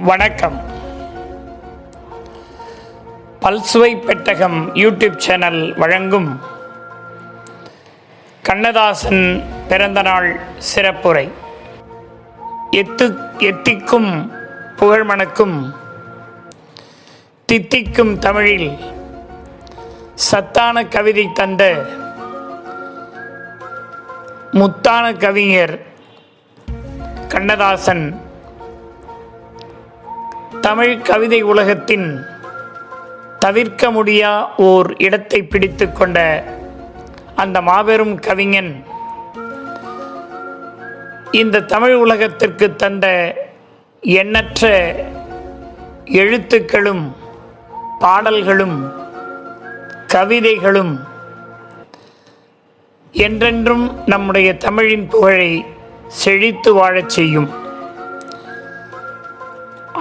வணக்கம். பல்சுவை பெட்டகம் யூடியூப் சேனல் வழங்கும் கண்ணதாசன் பிறந்தநாள் சிறப்புரை. எத்திக்கும் புகழ்மணக்கும் தித்திக்கும் தமிழில் சத்தான கவிதை தந்த முத்தான கவிஞர் கண்ணதாசன் தமிழ் கவிதை உலகத்தின் தவிர்க்க முடியா ஓர் இடத்தை பிடித்து கொண்ட அந்த மாபெரும் கவிஞன் இந்த தமிழ் உலகத்திற்கு தந்த எண்ணற்ற எழுத்துக்களும் பாடல்களும் கவிதைகளும் என்றென்றும் நம்முடைய தமிழின் புகழை செழித்து வாழச் செய்யும்.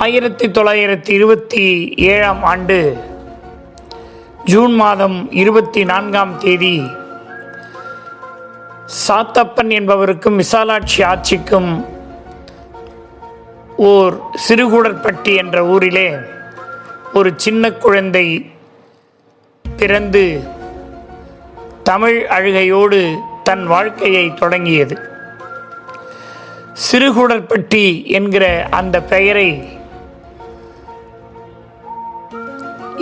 1927 ஆண்டு ஜூன் மாதம் 24ஆம் தேதி சாத்தப்பன் என்பவருக்கும் விசாலாட்சி ஆட்சிக்கும் ஓர் சிறுகூடற்பட்டி என்ற ஊரிலே ஒரு சின்ன குழந்தை பிறந்து தமிழ் அழுகையோடு தன் வாழ்க்கையை தொடங்கியது. சிறுகூடற்பட்டி என்கிற அந்த பெயரை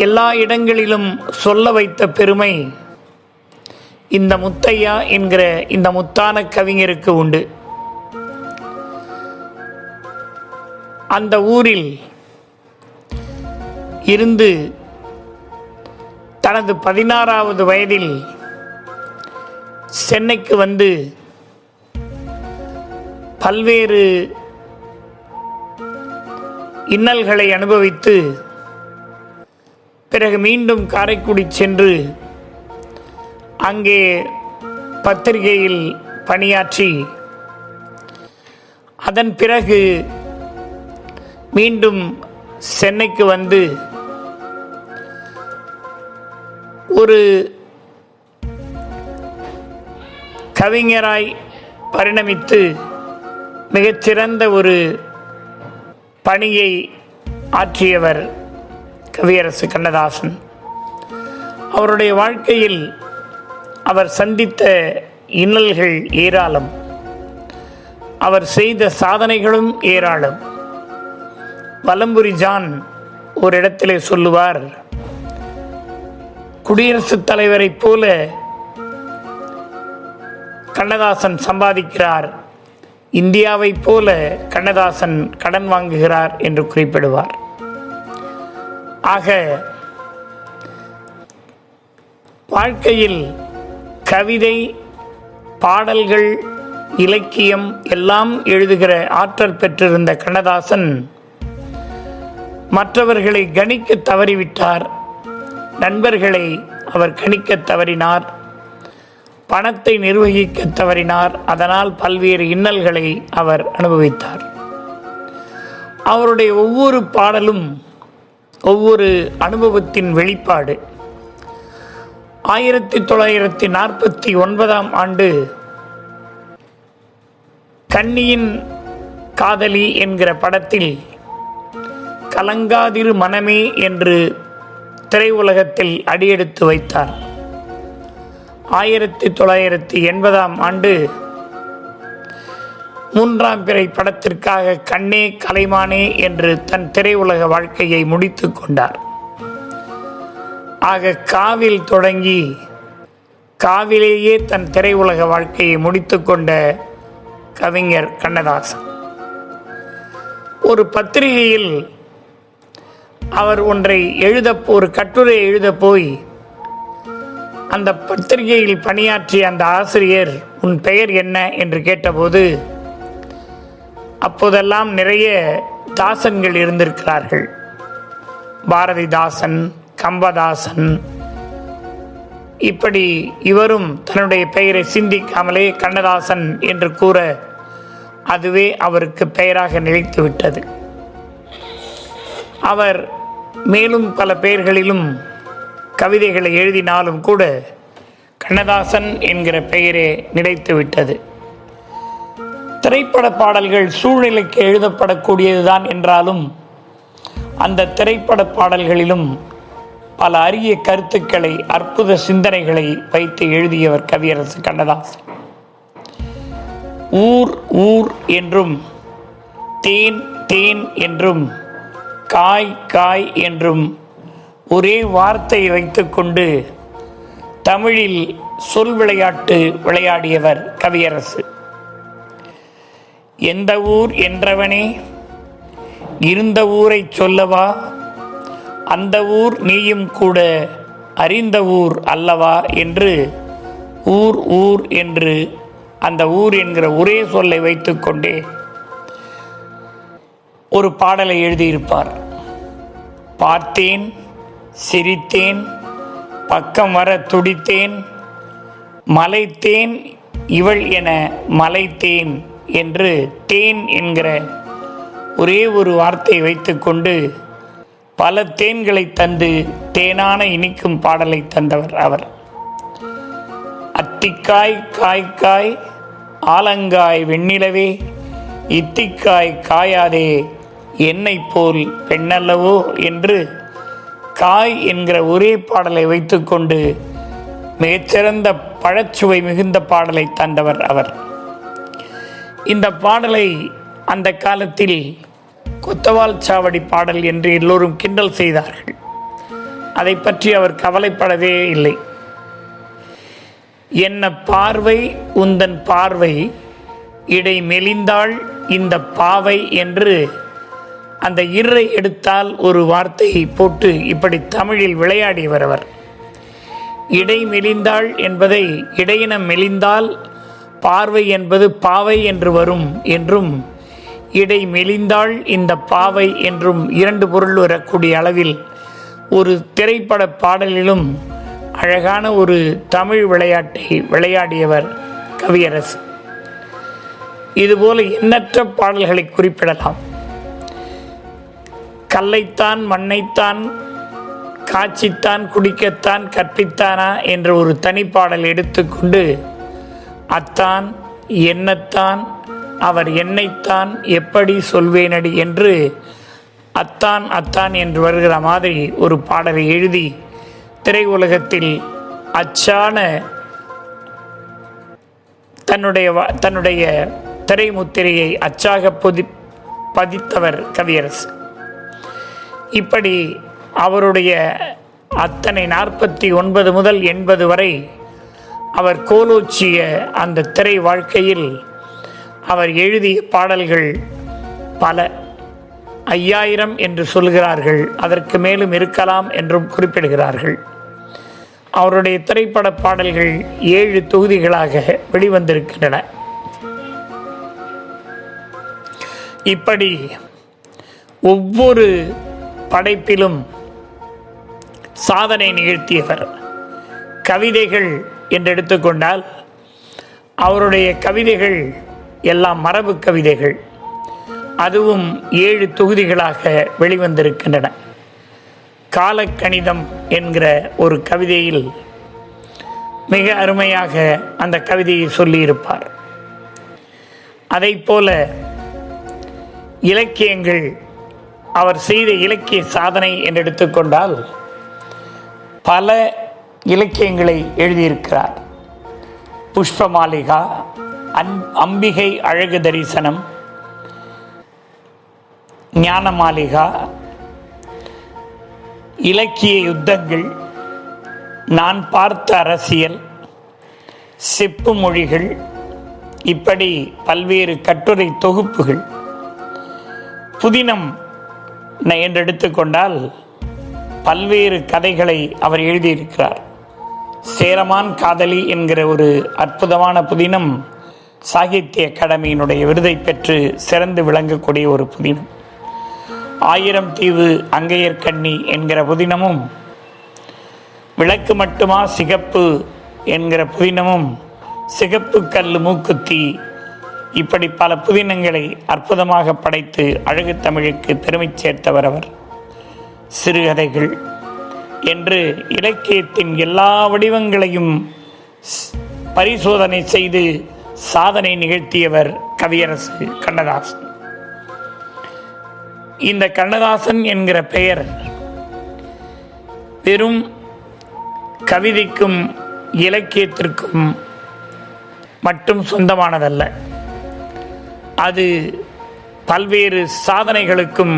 எல்லா இடங்களிலும் சொல்ல வைத்த பெருமை இந்த முத்தையா என்கிற இந்த முத்தான கவிஞருக்கு உண்டு. அந்த ஊரில் இருந்து தனது 16வது வயதில் சென்னைக்கு வந்து பல்வேறு இன்னல்களை அனுபவித்து பிறகு மீண்டும் காரைக்குடி சென்று அங்கே பத்திரிகையில் பணியாற்றி அதன் பிறகு மீண்டும் சென்னைக்கு வந்து ஒரு கவிஞராய் பரிணமித்து மிகச்சிறந்த ஒரு பணியை ஆற்றியவர் கவியரசு கண்ணதாசன். அவருடைய வாழ்க்கையில் அவர் சந்தித்த இன்னல்கள் ஏராளம், அவர் செய்த சாதனைகளும் ஏராளம். வலம்புரி ஜான் ஒரு இடத்திலே சொல்லுவார், குடியரசுத் தலைவரைப் போல கண்ணதாசன் சம்பாதிக்கிறார், இந்தியாவைப் போல கண்ணதாசன் கடன் வாங்குகிறார் என்று குறிப்பிடுவார். ஆக வாழ்க்கையில் கவிதை, பாடல்கள், இலக்கியம் எல்லாம் எழுதுகிற ஆற்றல் பெற்றிருந்த கண்ணதாசன் மற்றவர்களை கணிக்க தவறிவிட்டார். நண்பர்களை அவர் கணிக்க தவறினார், பணத்தை நிர்வகிக்க தவறினார். அதனால் பல்வேறு இன்னல்களை அவர் அனுபவித்தார். அவருடைய ஒவ்வொரு பாடலும் ஒவ்வொரு அனுபவத்தின் வெளிப்பாடு. 1949ஆம் ஆண்டு கன்னியின் காதலி என்கிற படத்தில் கலங்காதிரு மனமே என்று திரையுலகத்தில் அடியெடுத்து வைத்தார். 1980ஆம் ஆண்டு 3ஆம் பிறை படத்திற்காக கண்ணே கலைமானே என்று தன் திரையுலக வாழ்க்கையை முடித்து கொண்டார். ஆக காவில் தொடங்கி காவிலேயே தன் திரையுலக வாழ்க்கையை முடித்து கொண்ட கவிஞர் கண்ணதாசன். ஒரு பத்திரிகையில் அவர் ஒரு கட்டுரை எழுத போய் அந்த பத்திரிகையில் பணியாற்றிய அந்த ஆசிரியர், உன் பெயர் என்ன என்று கேட்டபோது அப்போதெல்லாம் நிறைய தாசன்கள் இருந்திருக்கிறார்கள். பாரதிதாசன், கம்பதாசன், இப்படி இவரும் தன்னுடைய பெயரை சிந்திக்காமலே கண்ணதாசன் என்று கூற அதுவே அவருக்கு பெயராக நிலைத்துவிட்டது. அவர் மேலும் பல பெயர்களிலும் கவிதைகளை எழுதினாலும் கூட கண்ணதாசன் என்கிற பெயரே நிலைத்துவிட்டது. திரைப்பட பாடல்கள் சூழ்நிலைக்கு எழுதப்படக்கூடியதுதான் என்றாலும் அந்த திரைப்பட பாடல்களிலும் பல அரிய கருத்துக்களை, அற்புத சிந்தனைகளை வைத்து எழுதியவர் கவியரசு கண்ணதாசன். ஊர் ஊர் என்றும், தேன் தேன் என்றும், காய் காய் என்றும் ஒரே வார்த்தை வைத்துக்கொண்டு தமிழில் சொல் விளையாட்டு விளையாடியவர் கவியரசு. எந்த ஊர் என்றவனே, இருந்த ஊரை சொல்லவா, அந்த ஊர் நீயும் கூட அறிந்த ஊர் அல்லவா என்று ஊர் ஊர் என்று அந்த ஊர் என்கிற ஒரே சொல்லை வைத்துக்கொண்டே ஒரு பாடலை எழுதியிருப்பார். பார்த்தேன், சிரித்தேன், பக்கம் வர துடித்தேன், மலைத்தேன் இவள் என மலைத்தேன் என்று தேன் என்கிற ஒரே ஒரு வார்த்தை வைத்துக்கொண்டு பல தேன்களை தந்து தேனான இனிக்கும் பாடலை தந்தவர் அவர். அத்திக்காய் காய் காய் ஆலங்காய் வெண்ணிலவே, இத்திக்காய் காயாதே என்னை போல் பெண்ணல்லவோ என்று காய் என்கிற ஒரே பாடலை வைத்துக்கொண்டு மிகச்சிறந்த பழச்சுவை மிகுந்த பாடலை தந்தவர் அவர். இந்த பாடலை அந்த காலத்தில் கொத்தவால் சாவடி பாடல் என்று எல்லோரும் கிண்டல் செய்தார்கள். அதை பற்றி அவர் கவலைப்படவே இல்லை. என்ன பார்வை உந்தன் பார்வை, இடை மெலிந்தாள் இந்த பாவை என்று அந்த இர்ரை எடுத்தால் ஒரு வார்த்தையை போட்டு இப்படி தமிழில் விளையாடியவர் அவர். இடை மெலிந்தாள் என்பதை இடையின மெலிந்தால் பார்வை என்பது பாவை என்று வரும் என்றும், இடை மெலிந்தாள் இந்த பாவை என்றும் இரண்டு பொருள் வரக்கூடிய அளவில் ஒரு திரைப்பட பாடலிலும் அழகான ஒரு தமிழ் விளையாட்டை விளையாடியவர் கவியரசு. இதுபோல எண்ணற்ற பாடல்களை குறிப்பிடலாம். கல்லைத்தான் மண்ணைத்தான் காட்சித்தான் குடிக்கத்தான் கற்பித்தானா என்ற ஒரு தனிப்பாடல் எடுத்துக்கொண்டு அத்தான் என்னத்தான் அவர் என்னைத்தான் எப்படி சொல்வேனடி என்று அத்தான் அத்தான் என்று வருகிற மாதிரி ஒரு பாடலை எழுதி திரையுலகத்தில் அச்சான தன்னுடைய திரைமுத்திரையை அச்சாக பதித்தவர் கவியரசு. இப்படி அவருடைய அத்தனை 49 முதல் 80 வரை அவர் கோலோச்சிய அந்த திரை வாழ்க்கையில் அவர் எழுதிய பாடல்கள் பல 5000 என்று சொல்கிறார்கள், அதற்கு மேலும் இருக்கலாம் என்றும் குறிப்பிடுகிறார்கள். அவருடைய திரைப்பட பாடல்கள் 7 தொகுதிகளாக வெளிவந்திருக்கின்றன. இப்படி ஒவ்வொரு படைப்பிலும் சாதனை நிகழ்த்தியவர். கவிதைகள் என்று எடுத்துக்கொண்டால் அவருடைய கவிதைகள் எல்லாம் மரபு கவிதைகள். அதுவும் 7 தொகுதிகளாக வெளிவந்திருக்கின்றன. காலக்கணிதம் என்கிற ஒரு கவிதையில் மிக அருமையாக அந்த கவிதையை சொல்லியிருப்பார். அதைப்போல இலக்கியங்கள், அவர் செய்த இலக்கிய சாதனை என்று எடுத்துக்கொண்டால் பல இலக்கியங்களை எழுதியிருக்கிறார். புஷ்பமாலிகா, அம்பிகை அழகு தரிசனம், ஞானமாலிகா, இலக்கிய யுத்தங்கள், நான் பார்த்த அரசியல், செப்பு மொழிகள், இப்படி பல்வேறு கட்டுரை தொகுப்புகள். புதினம் என்று எடுத்துக்கொண்டால் பல்வேறு கதைகளை அவர் எழுதியிருக்கிறார். சேரமான் காதலி என்கிற ஒரு அற்புதமான புதினம் சாகித்ய அகாடமியினுடைய விருதை பெற்று சிறந்து விளங்கக்கூடிய ஒரு புதினம். 1000 தீவு அங்கையர்கண்ணி என்கிற புதினமும், விளக்கு மட்டுமா சிகப்பு என்கிற புதினமும், சிகப்பு கல் மூக்குத்தி, இப்படி பல புதினங்களை அற்புதமாக படைத்து அழகு தமிழுக்கு பெருமை சேர்த்தவர் அவர். சிறுகதைகள் என்று இலக்கியத்தின் எல்லா வடிவங்களையும் பரிசோதனை செய்து சாதனை நிகழ்த்தியவர் கவியரசு கண்ணதாசன். இந்த கண்ணதாசன் என்கிற பெயர் வெறும் கவிதைக்கும் இலக்கியத்திற்கும் மட்டும் சொந்தமானதல்ல. அது பல்வேறு சாதனைகளுக்கும்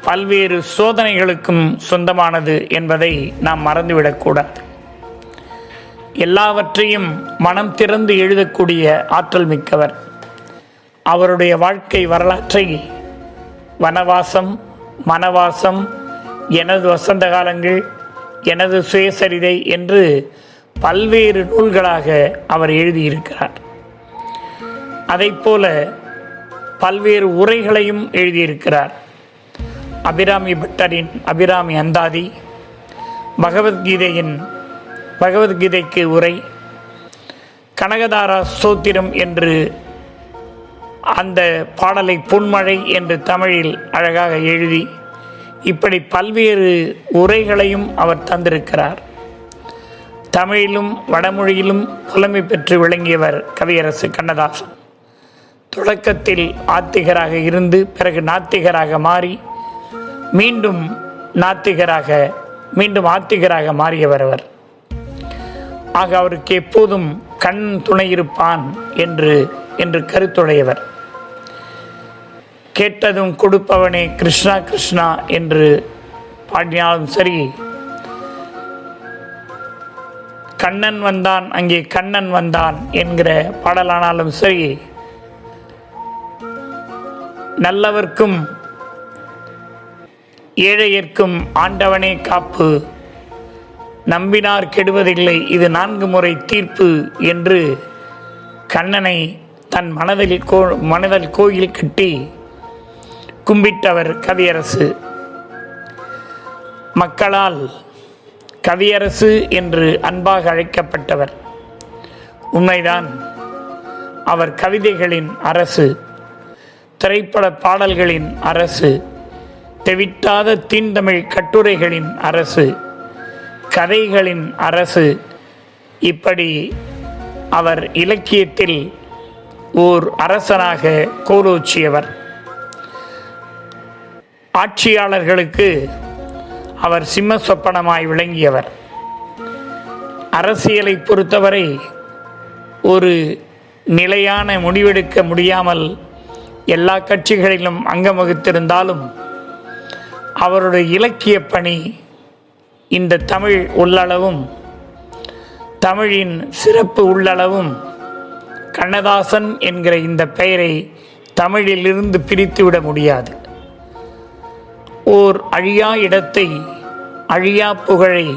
பல்வேறு சோதனைகளுக்கும் சொந்தமானது என்பதை நாம் மறந்துவிடக்கூடாது. எல்லாவற்றையும் மனம் திறந்து எழுதக்கூடிய ஆற்றல் மிக்கவர். அவருடைய வாழ்க்கை வரலாற்றை வனவாசம், மனவாசம், எனது வசந்த காலங்கள், எனது சுயசரிதை என்று பல்வேறு நூல்களாக அவர் எழுதியிருக்கிறார். அதைப்போல பல்வேறு உரைகளையும் எழுதியிருக்கிறார். அபிராமி பட்டரின் அபிராமி அந்தாதி, பகவத்கீதைக்கு உரை, கனகதாரா ஸ்தோத்திரம் என்று அந்த பாடலை பொன்மழை என்று தமிழில் அழகாக எழுதி, இப்படி பல்வேறு உரைகளையும் அவர் தந்திருக்கிறார். தமிழிலும் வடமொழியிலும் புலமை பெற்று விளங்கியவர் கவியரசு கண்ணதாசன். தொடக்கத்தில் ஆத்திகராக இருந்து பிறகு நாத்திகராக மாறி மீண்டும் ஆத்திகராக மாறியவர் அவர். ஆக அவருக்கு எப்போதும் கண் துணை இருப்பான் என்று கருத்துடையவர். கேட்டதும் கொடுப்பவனே கிருஷ்ணா கிருஷ்ணா என்று பாடினாலும் சரி, கண்ணன் வந்தான் அங்கே கண்ணன் வந்தான் என்கிற பாடலானாலும் சரி, நல்லவர்க்கும் ஏழையர்க்கும் ஆண்டவனே காப்பு, நம்பினார் கெடுவதில்லை, இது 4 முறை தீர்ப்பு என்று கண்ணனை தன் மனதில் கோயில் கட்டி கும்பிட்டவர் கவியரசு. மக்களால் கவியரசு என்று அன்பாக அழைக்கப்பட்டவர். உண்மைதான், அவர் கவிதைகளின் அரசு, திரைப்பட பாடல்களின் அரசு, தெவிட்டாத தீண்டமிழ் கட்டுரைகளின் அரசு, கதைகளின் அரசு. இப்படி அவர் இலக்கியத்தில் ஓர் அரசனாக கோலோச்சியவர். ஆட்சியாளர்களுக்கு அவர் சிம்ம சொப்பனமாய் விளங்கியவர். அரசியலை பொறுத்தவரை ஒரு நிலையான முடிவெடுக்க முடியாமல் எல்லா கட்சிகளிலும் அங்கம் வகித்திருந்தாலும் அவருடைய இலக்கிய பணி இந்த தமிழ் உள்ளளவும், தமிழின் சிறப்பு உள்ளளவும், கண்ணதாசன் என்கிற இந்த பெயரை தமிழிலிருந்து பிரித்துவிட முடியாது. ஓர் அழியா இடத்தை, அழியா புகழை,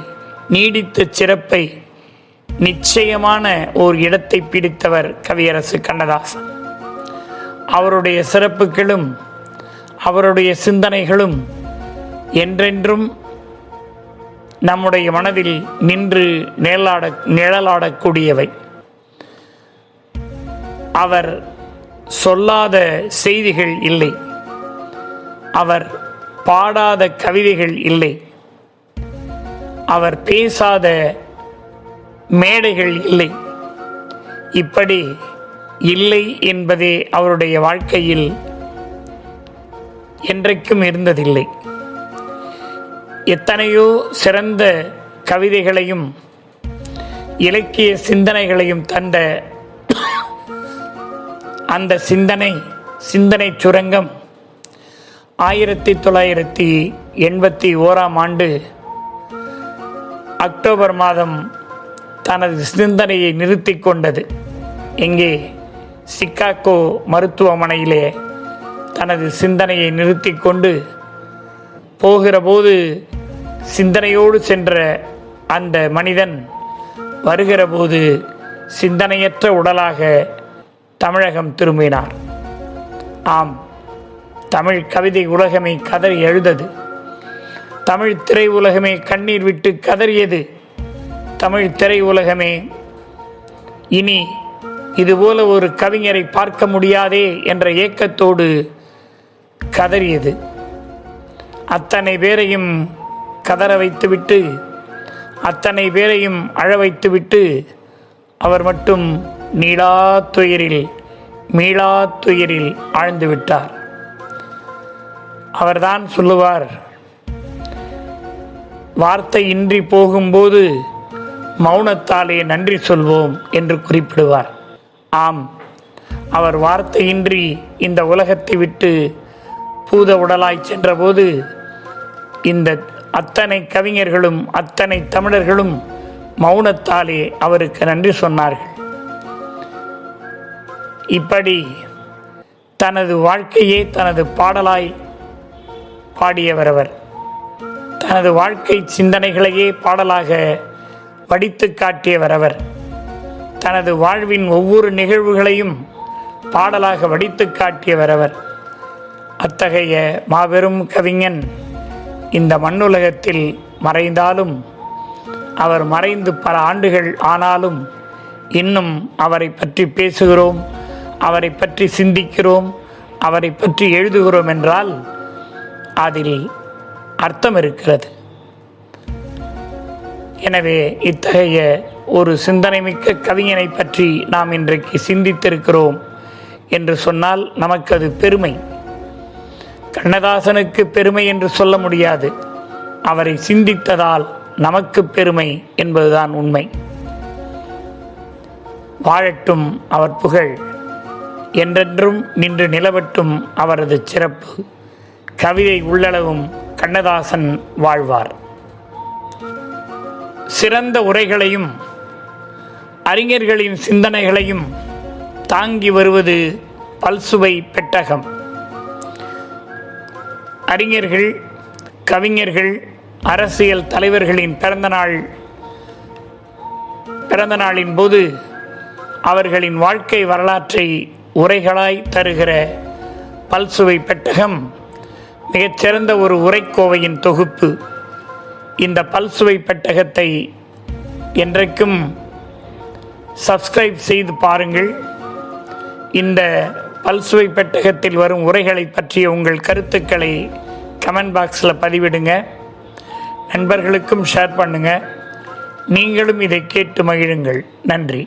நீடித்த சிறப்பை, நிச்சயமான ஓர் இடத்தை பிடித்தவர் கவியரசு கண்ணதாசன். அவருடைய சிறப்புகளும் அவருடைய சிந்தனைகளும் என்றென்றும் நம்முடைய மனதில் நின்று நிழலாடக்கூடியவை. அவர் சொல்லாத செய்திகள் இல்லை, அவர் பாடாத கவிதைகள் இல்லை, அவர் பேசாத மேடைகள் இல்லை. இப்படி இல்லை என்பதே அவருடைய வாழ்க்கையில் என்றைக்கும் இருந்ததில்லை. எத்தனையோ சிறந்த கவிதைகளையும் இலக்கிய சிந்தனைகளையும் தந்த அந்த சிந்தனை சுரங்கம் 1981ஆம் ஆண்டு அக்டோபர் மாதம் தனது சிந்தனையை நிறுத்தி கொண்டது. எங்கே? சிகாகோ மருத்துவமனையிலே தனது சிந்தனையை நிறுத்தி கொண்டு போகிற போது சிந்தனையோடு சென்ற அந்த மனிதன் வருகிற போது சிந்தனையற்ற உடலாக தமிழகம் திரும்பினார். ஆம், தமிழ் கவிதை உலகமே கதறி எழுதது. தமிழ் திரை உலகமே கண்ணீர் விட்டு கதறியது. தமிழ் திரை உலகமே இனி இதுபோல ஒரு கவிஞரை பார்க்க முடியாதே என்ற ஏக்கத்தோடு கதறியது. அத்தனை பேரையும் கதற வைத்துவிட்டு, அத்தனை பேரையும் அழ வைத்துவிட்டு, அவர் மட்டும் மீளா துயரில் ஆழ்ந்து விட்டார். அவர்தான் சொல்லுவார், வார்த்தை இன்றி போகும்போது மௌனத்தாலே நன்றி சொல்வோம் என்று குறிப்பிடுவார். ஆம், அவர் வார்த்தையின்றி இந்த உலகத்தை விட்டு பூத உடலாய் சென்றபோது இந்த அத்தனை கவிஞர்களும் அத்தனை தமிழர்களும் மௌனத்தாலே அவருக்கு நன்றி சொன்னார்கள். இப்படி தனது வாழ்க்கையே தனது பாடலாய் பாடியவர் அவர். தனது வாழ்க்கை சிந்தனைகளையே பாடலாக வடித்து காட்டியவர் அவர். தனது வாழ்வின் ஒவ்வொரு நிகழ்வுகளையும் பாடலாக வடித்து காட்டியவர் அவர். அத்தகைய மாபெரும் கவிஞன் இந்த மண்ணுலகத்தில் மறைந்தாலும், அவர் மறைந்து பல ஆண்டுகள் ஆனாலும் இன்னும் அவரை பற்றி பேசுகிறோம், அவரை பற்றி சிந்திக்கிறோம், அவரை பற்றி எழுதுகிறோம் என்றால் அதில் அர்த்தம் இருக்கிறது. எனவே இத்தகைய ஒரு சிந்தனைமிக்க கவிஞனை பற்றி நாம் இன்றைக்கு சிந்தித்திருக்கிறோம் என்று சொன்னால் நமக்கு அது பெருமை. கண்ணதாசனுக்கு பெருமை என்று சொல்ல முடியாது, அவரை சிந்தித்ததால் நமக்கு பெருமை என்பதுதான் உண்மை. வாழட்டும் அவர் புகழ், என்றென்றும் நின்று நிலவட்டும் அவரது சிறப்பு. கவிதை உள்ளளவும் கண்ணதாசன் வாழ்வார். சிறந்த உரைகளையும் அறிஞர்களின் சிந்தனைகளையும் தாங்கி வருவது பல்சுவை பெட்டகம். அறிஞர்கள், கவிஞர்கள், அரசியல் தலைவர்களின் பிறந்த நாளின் போது அவர்களின் வாழ்க்கை வரலாற்றை உரைகளாய் தருகிற பல்சுவை பெட்டகம் மிகச்சிறந்த ஒரு உரைக்கோவையின் தொகுப்பு. இந்த பல்சுவை பெட்டகத்தை என்றைக்கும் சப்ஸ்கிரைப் செய்து பாருங்கள். இந்த பல்சுவை பெட்டகத்தில் வரும் உரைகளை பற்றிய உங்கள் கருத்துக்களை கமெண்ட் பாக்ஸில் பதிவிடுங்க. நண்பர்களுக்கும் ஷேர் பண்ணுங்கள். நீங்களும் இதை கேட்டு மகிழுங்கள். நன்றி.